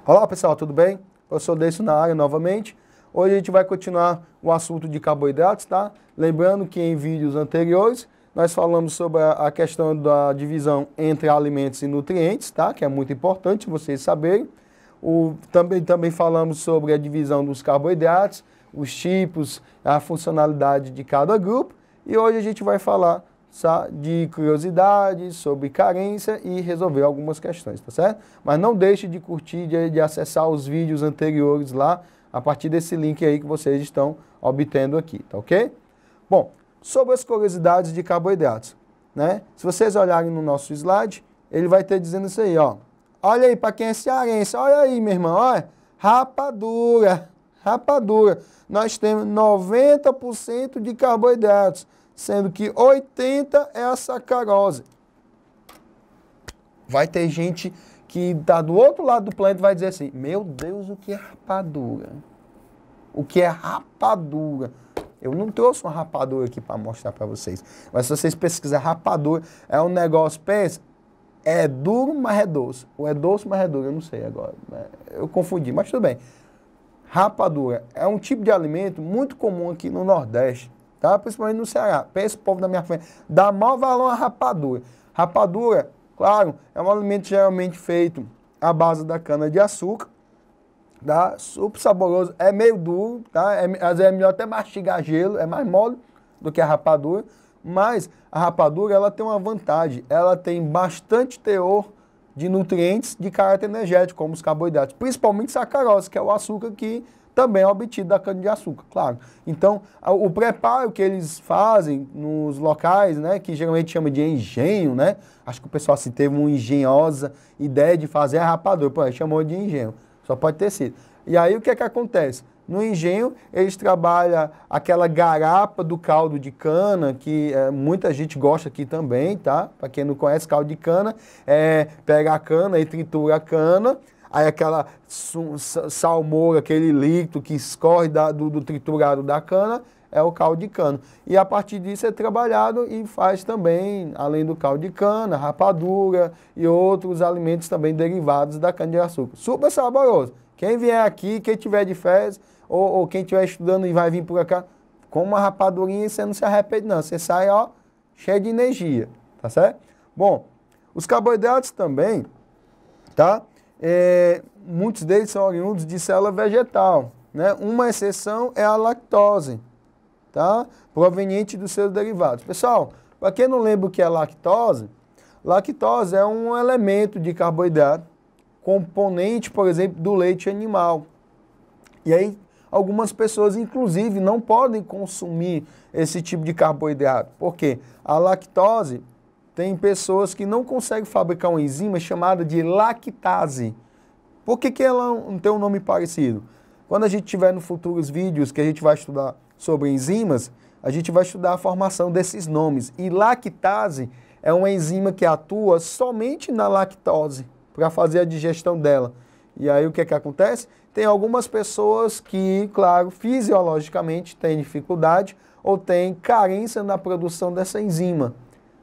Olá pessoal, tudo bem? Eu sou Deison na área novamente. Hoje a gente vai continuar o assunto de carboidratos, tá? Lembrando que em vídeos anteriores nós falamos sobre a questão da divisão entre alimentos e nutrientes, tá? Que é muito importante vocês saberem. Também falamos sobre a divisão dos carboidratos, os tipos, a funcionalidade de cada grupo. E hoje a gente vai falar de curiosidades, sobre carência e resolver algumas questões, tá certo? Mas não deixe de curtir, de acessar os vídeos anteriores lá, a partir desse link aí que vocês estão obtendo aqui, tá ok? Bom, sobre as curiosidades de carboidratos, né? Se vocês olharem no nosso slide, ele vai ter dizendo isso aí, ó. Olha aí, para quem é cearense, olha aí, meu irmão, olha, rapadura, rapadura. Nós temos 90% de carboidratos, sendo que 80% é a sacarose. Vai ter gente que está do outro lado do planeta e vai dizer assim, meu Deus, o que é rapadura? O que é rapadura? Eu não trouxe uma rapadura aqui para mostrar para vocês, mas se vocês pesquisarem rapadura, é um negócio, pensa, é duro, mas é doce. Ou é doce, mas é duro, eu não sei agora. Eu confundi, mas tudo bem. Rapadura é um tipo de alimento muito comum aqui no Nordeste, tá? Principalmente no Ceará. Pensa o povo da minha frente, dá maior valor a rapadura. Rapadura, claro, é um alimento geralmente feito à base da cana-de-açúcar, tá? Super saboroso, é meio duro, tá? Às vezes é melhor até mastigar gelo, é mais mole do que a rapadura, mas a rapadura ela tem uma vantagem, ela tem bastante teor de nutrientes de caráter energético, como os carboidratos, principalmente sacarose, que é o açúcar que também é obtido da cana-de-açúcar, claro. Então, o preparo que eles fazem nos locais, né, que geralmente chama de engenho, né, acho que o pessoal assim, teve uma engenhosa ideia de fazer a rapadura, pô, chamou de engenho, só pode ter sido. E aí o que é que acontece? No engenho, eles trabalham aquela garapa do caldo de cana, que muita gente gosta aqui também, tá? Para quem não conhece, caldo de cana, pega a cana e tritura a cana, aí aquela salmoura, aquele líquido que escorre do triturado da cana, é o caldo de cana. E a partir disso é trabalhado e faz também, além do caldo de cana, rapadura e outros alimentos também derivados da cana-de-açúcar. Super saboroso. Quem vier aqui, quem tiver de férias, ou quem estiver estudando e vai vir por cá, com uma rapadurinha e você não se arrepende não. Você sai, ó, cheio de energia, tá certo? Bom, os carboidratos também, tá? Muitos deles são oriundos de célula vegetal, né? Uma exceção é a lactose, tá? Proveniente dos seus derivados. Pessoal, para quem não lembra o que é lactose, lactose é um elemento de carboidrato, componente, por exemplo, do leite animal. E aí, algumas pessoas, inclusive, não podem consumir esse tipo de carboidrato. Por quê? A lactose, tem pessoas que não conseguem fabricar uma enzima chamada de lactase. Por que ela não tem um nome parecido? Quando a gente tiver nos futuros vídeos que a gente vai estudar sobre enzimas, a gente vai estudar a formação desses nomes. E lactase é uma enzima que atua somente na lactose, para fazer a digestão dela. E aí o que é que acontece? Tem algumas pessoas que, claro, fisiologicamente têm dificuldade ou têm carência na produção dessa enzima.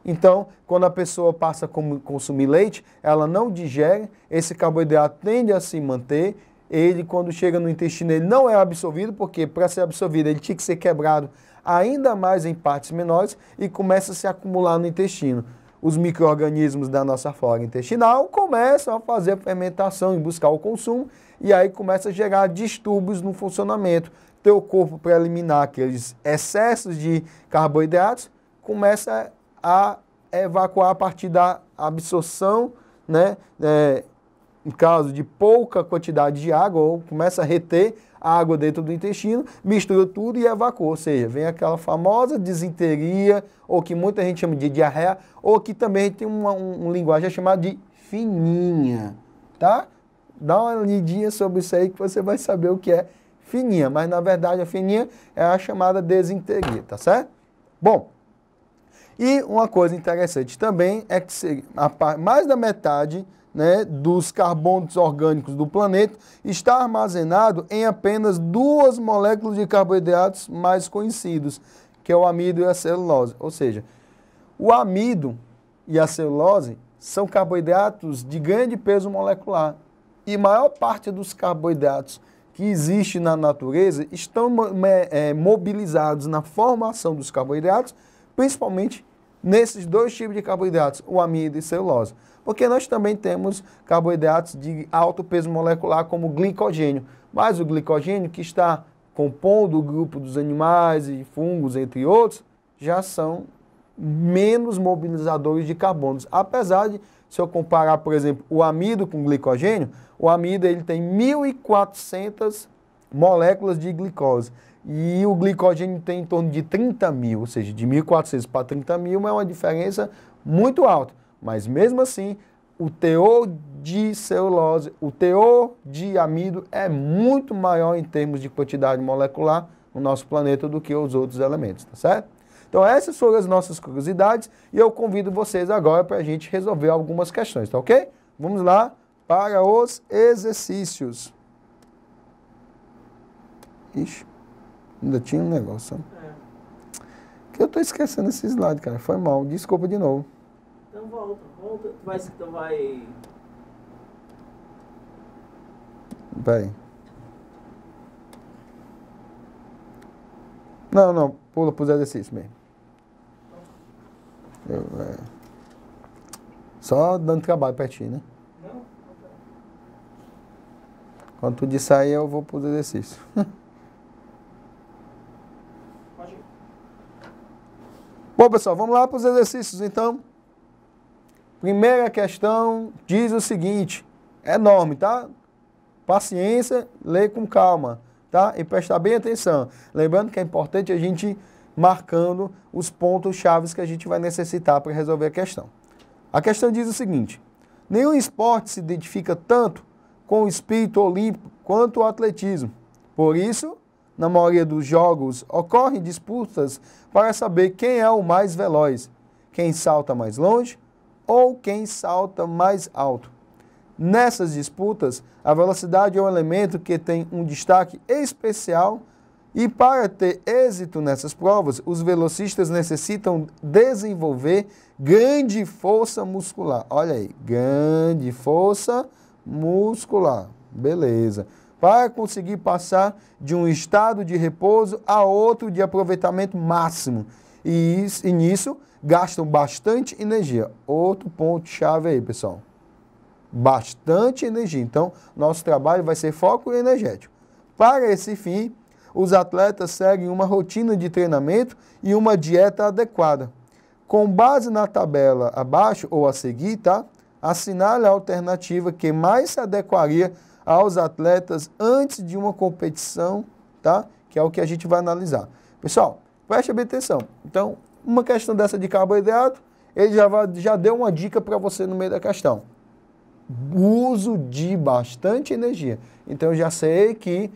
Então, quando a pessoa passa a consumir leite, ela não digere, esse carboidrato tende a se manter, ele quando chega no intestino ele não é absorvido, porque para ser absorvido ele tinha que ser quebrado ainda mais em partes menores e começa a se acumular no intestino. Os micro-organismos da nossa flora intestinal começam a fazer a fermentação e buscar o consumo, e aí começa a gerar distúrbios no funcionamento. Teu corpo, para eliminar aqueles excessos de carboidratos, começa a evacuar a partir da absorção, né? Em caso de pouca quantidade de água, ou começa a reter a água dentro do intestino, mistura tudo e evacua, ou seja, vem aquela famosa disenteria, ou que muita gente chama de diarreia, ou que também tem uma linguagem chamada de fininha, tá? Dá uma lidinha sobre isso aí que você vai saber o que é fininha, mas na verdade a fininha é a chamada disenteria, tá certo? Bom, e uma coisa interessante também é que mais da metade, né, dos carbonos orgânicos do planeta está armazenado em apenas 2 moléculas de carboidratos mais conhecidos, que é o amido e a celulose. Ou seja, o amido e a celulose são carboidratos de grande peso molecular. e maior parte dos carboidratos que existem na natureza estão mobilizados na formação dos carboidratos, principalmente nesses dois tipos de carboidratos, o amido e celulose. Porque nós também temos carboidratos de alto peso molecular, como o glicogênio. Mas o glicogênio, que está compondo o grupo dos animais e fungos, entre outros, já são menos mobilizadores de carbonos. Apesar de, se eu comparar, por exemplo, o amido com o glicogênio, o amido ele tem 1.400 moléculas de glicose. E o glicogênio tem em torno de 30 mil, ou seja, de 1.400 para 30 mil é uma diferença muito alta. Mas mesmo assim, o teor de celulose, o teor de amido é muito maior em termos de quantidade molecular no nosso planeta do que os outros elementos, tá certo? Então essas foram as nossas curiosidades e eu convido vocês agora para a gente resolver algumas questões, tá ok? Vamos lá para os exercícios. Ixi, ainda tinha um negócio. Que eu tô esquecendo esse slide, cara. Foi mal, desculpa de novo. Então volta. Tu vai... Peraí. Não, pula para os exercícios mesmo. Só dando trabalho para ti, né? Não. Quando tu disser aí, eu vou para os exercícios. Pode ir. Bom, pessoal, vamos lá para os exercícios, então. Primeira questão diz o seguinte, é enorme, tá? Paciência, lê com calma, tá? E prestar bem atenção. Lembrando que é importante a gente marcando os pontos chaves que a gente vai necessitar para resolver a questão. A questão diz o seguinte, nenhum esporte se identifica tanto com o espírito olímpico quanto o atletismo. Por isso, na maioria dos jogos, ocorrem disputas para saber quem é o mais veloz, quem salta mais longe, ou quem salta mais alto. Nessas disputas, a velocidade é um elemento que tem um destaque especial e para ter êxito nessas provas, os velocistas necessitam desenvolver grande força muscular. Olha aí, grande força muscular. Beleza. Para conseguir passar de um estado de repouso a outro de aproveitamento máximo. E nisso gastam bastante energia. Outro ponto-chave aí, pessoal. Bastante energia. Então, nosso trabalho vai ser foco energético. Para esse fim, os atletas seguem uma rotina de treinamento e uma dieta adequada. Com base na tabela abaixo ou a seguir, tá? Assinale a alternativa que mais se adequaria aos atletas antes de uma competição, tá? Que é o que a gente vai analisar. Pessoal, preste bem atenção. Então, uma questão dessa de carboidrato, ele já deu uma dica para você no meio da questão. Uso de bastante energia. Então, eu já sei que,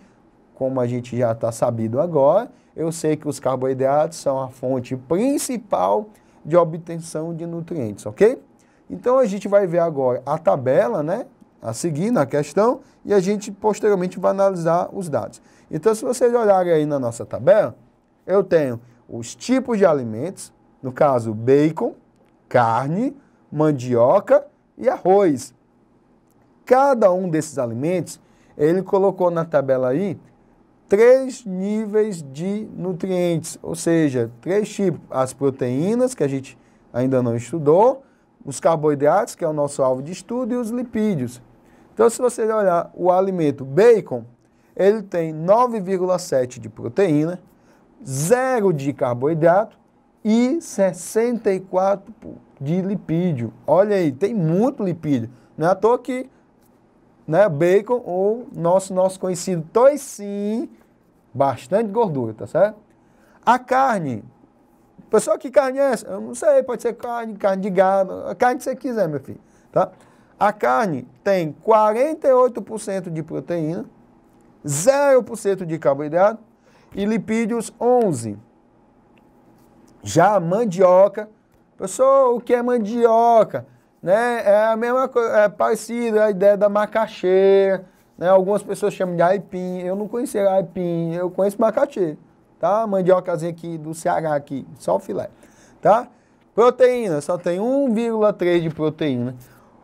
como a gente já está sabido agora, eu sei que os carboidratos são a fonte principal de obtenção de nutrientes, ok? Então, a gente vai ver agora a tabela, né? A seguir na questão, e a gente posteriormente vai analisar os dados. Então, se vocês olharem aí na nossa tabela, eu tenho os tipos de alimentos, no caso, bacon, carne, mandioca e arroz. Cada um desses alimentos, ele colocou na tabela aí 3 níveis de nutrientes, ou seja, 3 tipos. As proteínas, que a gente ainda não estudou, os carboidratos, que é o nosso alvo de estudo, e os lipídios. Então, se você olhar o alimento bacon, ele tem 9,7 de proteína, 0 de carboidrato e 64 de lipídio. Olha aí, tem muito lipídio. Não é à toa que, né, bacon ou nosso conhecido toicinho, bastante gordura, tá certo? A carne, pessoal, que carne é essa? Eu não sei, pode ser carne de gado, a carne que você quiser, meu filho, tá? A carne tem 48% de proteína, 0% de carboidrato e lipídios 11%. Já a mandioca, pessoal, o que é mandioca? Né? É a mesma coisa, é parecida a ideia da macaxeira, né? Algumas pessoas chamam de aipim, eu não conhecia aipim, eu conheço macaxeira, tá? Mandiocazinha aqui do Ceará, aqui, só o filé, tá? Proteína, só tem 1,3 de proteína.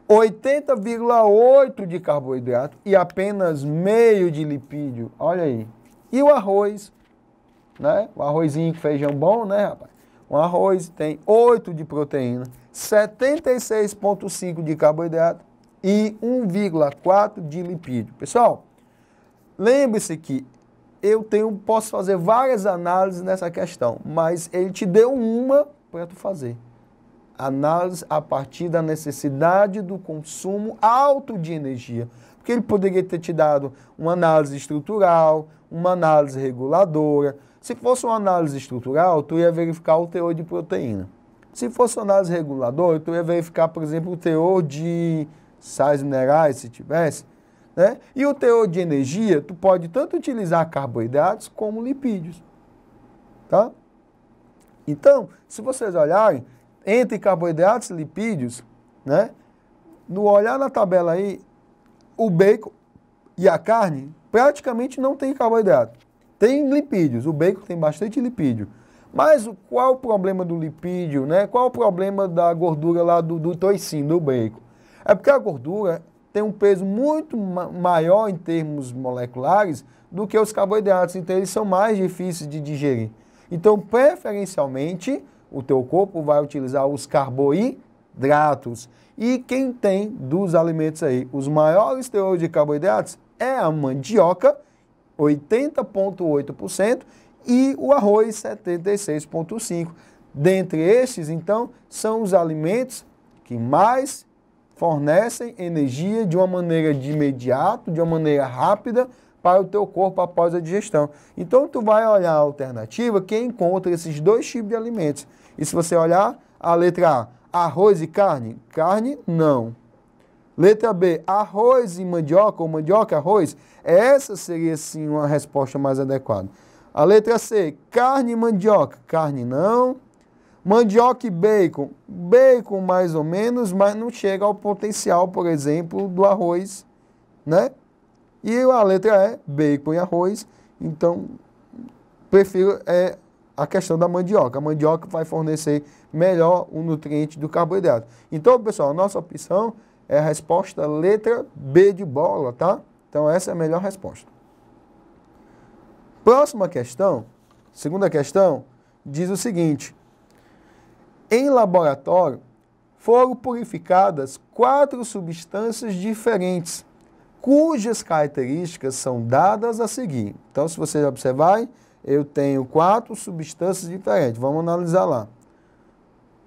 80,8 de carboidrato e apenas meio de lipídio. Olha aí. E o arroz, né? O arrozinho com feijão bom, né, rapaz? Um arroz tem 8 de proteína, 76,5 de carboidrato e 1,4 de lipídio. Pessoal, lembre-se que posso fazer várias análises nessa questão, mas ele te deu uma para tu fazer. Análise a partir da necessidade do consumo alto de energia. Porque ele poderia ter te dado uma análise estrutural, uma análise reguladora. Se fosse uma análise estrutural, tu ia verificar o teor de proteína. Se fosse uma análise reguladora, tu ia verificar, por exemplo, o teor de sais minerais, se tivesse, né? E o teor de energia, tu pode tanto utilizar carboidratos como lipídios. Tá? Então, se vocês olharem, entre carboidratos e lipídios, né? No olhar na tabela aí, o bacon e a carne praticamente não tem carboidrato. Tem lipídios, o bacon tem bastante lipídio. Mas qual o problema do lipídio, né? Qual o problema da gordura lá do toicinho, do bacon? É porque a gordura tem um peso muito maior em termos moleculares do que os carboidratos, então eles são mais difíceis de digerir. Então, preferencialmente, o teu corpo vai utilizar os carboidratos. E quem tem dos alimentos aí os maiores teores de carboidratos é a mandioca, 80,8%, e o arroz, 76,5%. Dentre estes, então, são os alimentos que mais fornecem energia de uma maneira de imediato, de uma maneira rápida, para o teu corpo após a digestão. Então, tu vai olhar a alternativa que encontra esses dois tipos de alimentos. E se você olhar a letra A, arroz e carne? Carne, não. Letra B, arroz e mandioca, ou mandioca e arroz? Essa seria, sim, uma resposta mais adequada. A letra C, carne e mandioca? Carne, não. Mandioca e bacon? Bacon, mais ou menos, mas não chega ao potencial, por exemplo, do arroz, né? E a letra E, bacon e arroz. Então, prefiro a questão da mandioca. A mandioca vai fornecer melhor o nutriente do carboidrato. Então, pessoal, a nossa opção é a resposta letra B de bola, tá? Então, essa é a melhor resposta. Próxima questão, segunda questão, diz o seguinte. Em laboratório, foram purificadas 4 substâncias diferentes, cujas características são dadas a seguir. Então, se vocês observarem, eu tenho 4 substâncias diferentes. Vamos analisar lá.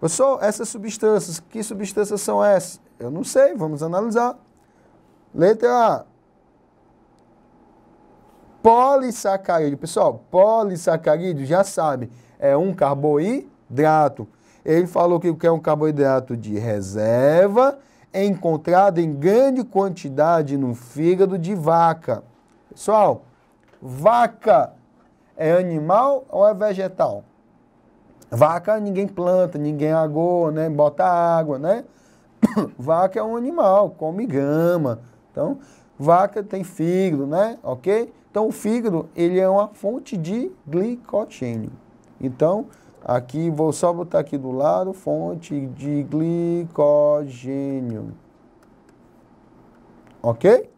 Pessoal, essas substâncias, que substâncias são essas? Eu não sei, vamos analisar. Letra A. Polissacarídeo. Pessoal, polissacarídeo, já sabe, é um carboidrato. Ele falou que é um carboidrato de reserva, encontrado em grande quantidade no fígado de vaca. Pessoal, vaca é animal ou é vegetal? Vaca ninguém planta, ninguém agoa, né? Bota água, né? Vaca é um animal, come grama. Então, vaca tem fígado, né? Ok? Então, o fígado, ele é uma fonte de glicogênio. Então, aqui, vou só botar aqui do lado, fonte de glicogênio. Ok?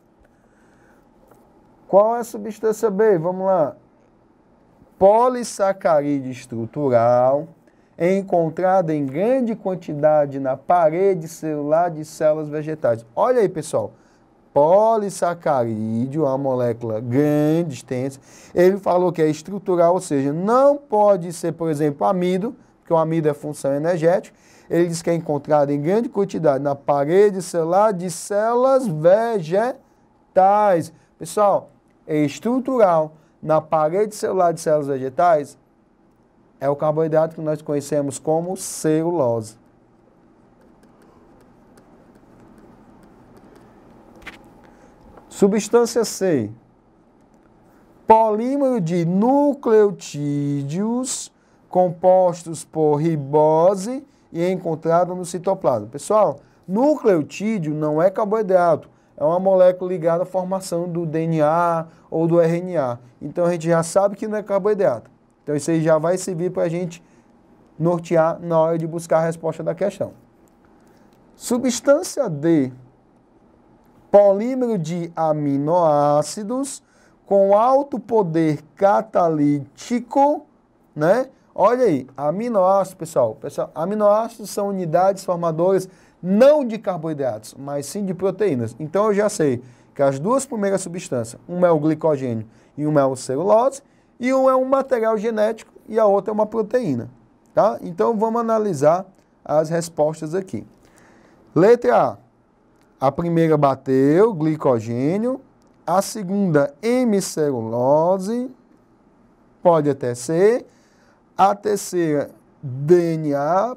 Qual é a substância B? Vamos lá. Polissacarídeo estrutural, encontrada em grande quantidade na parede celular de células vegetais. Olha aí, pessoal. Polissacarídeo, uma molécula grande, extensa. Ele falou que é estrutural, ou seja, não pode ser, por exemplo, amido, porque o amido é função energética. Ele diz que é encontrado em grande quantidade na parede celular de células vegetais. Pessoal, é estrutural na parede celular de células vegetais, é o carboidrato que nós conhecemos como celulose. Substância C. Polímero de nucleotídeos compostos por ribose e encontrado no citoplasma. Pessoal, nucleotídeo não é carboidrato, é uma molécula ligada à formação do DNA ou do RNA. Então a gente já sabe que não é carboidrato. Então isso aí já vai servir para a gente nortear na hora de buscar a resposta da questão. Substância D, polímero de aminoácidos com alto poder catalítico, né? Olha aí, aminoácidos, pessoal, aminoácidos são unidades formadoras não de carboidratos, mas sim de proteínas. Então eu já sei que as duas primeiras substâncias, uma é o glicogênio e uma é a celulose, e um é um material genético e a outra é uma proteína, tá? Então vamos analisar as respostas aqui. Letra A primeira bateu, glicogênio, a segunda hemicelulose, pode até ser, a terceira DNA.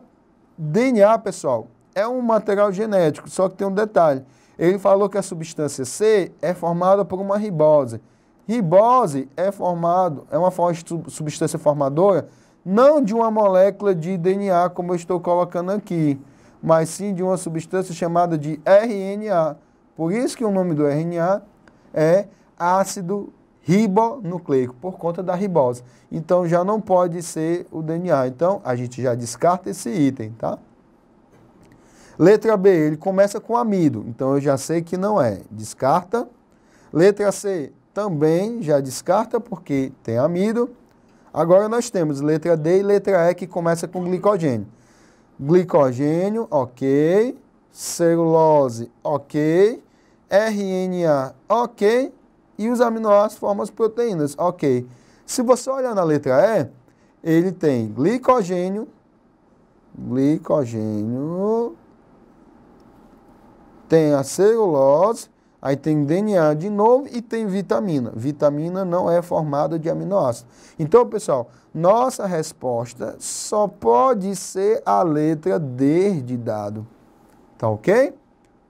DNA, pessoal, é um material genético, só que tem um detalhe. Ele falou que a substância C é formada por uma ribose. Ribose é uma forma de substância formadora, não de uma molécula de DNA, como eu estou colocando aqui, mas sim de uma substância chamada de RNA. Por isso que o nome do RNA é ácido ribonucleico, por conta da ribose. Então já não pode ser o DNA. Então a gente já descarta esse item, tá? Letra B, ele começa com amido, então eu já sei que não é. Descarta. Letra C, também já descarta porque tem amido. Agora nós temos letra D e letra E que começa com glicogênio. Glicogênio, ok. Celulose, ok. RNA, ok. E os aminoácidos formam as proteínas, ok. Se você olhar na letra E, ele tem glicogênio, tem a celulose, aí tem DNA de novo e tem vitamina. Vitamina não é formada de aminoácido. Então, pessoal, nossa resposta só pode ser a letra D de dado. Tá ok?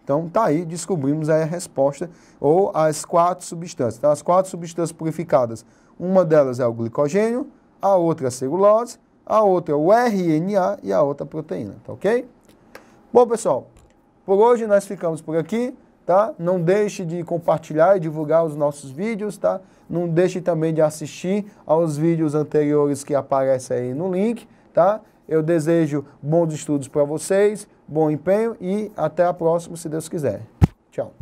Então, tá aí, descobrimos aí a resposta, ou as 4 substâncias. Então, as 4 substâncias purificadas, uma delas é o glicogênio, a outra é a celulose, a outra é o RNA e a outra a proteína, tá ok? Bom, pessoal, por hoje nós ficamos por aqui, tá? Não deixe de compartilhar e divulgar os nossos vídeos, tá? Não deixe também de assistir aos vídeos anteriores que aparecem aí no link, tá? Eu desejo bons estudos para vocês, bom empenho e até a próxima, se Deus quiser. Tchau.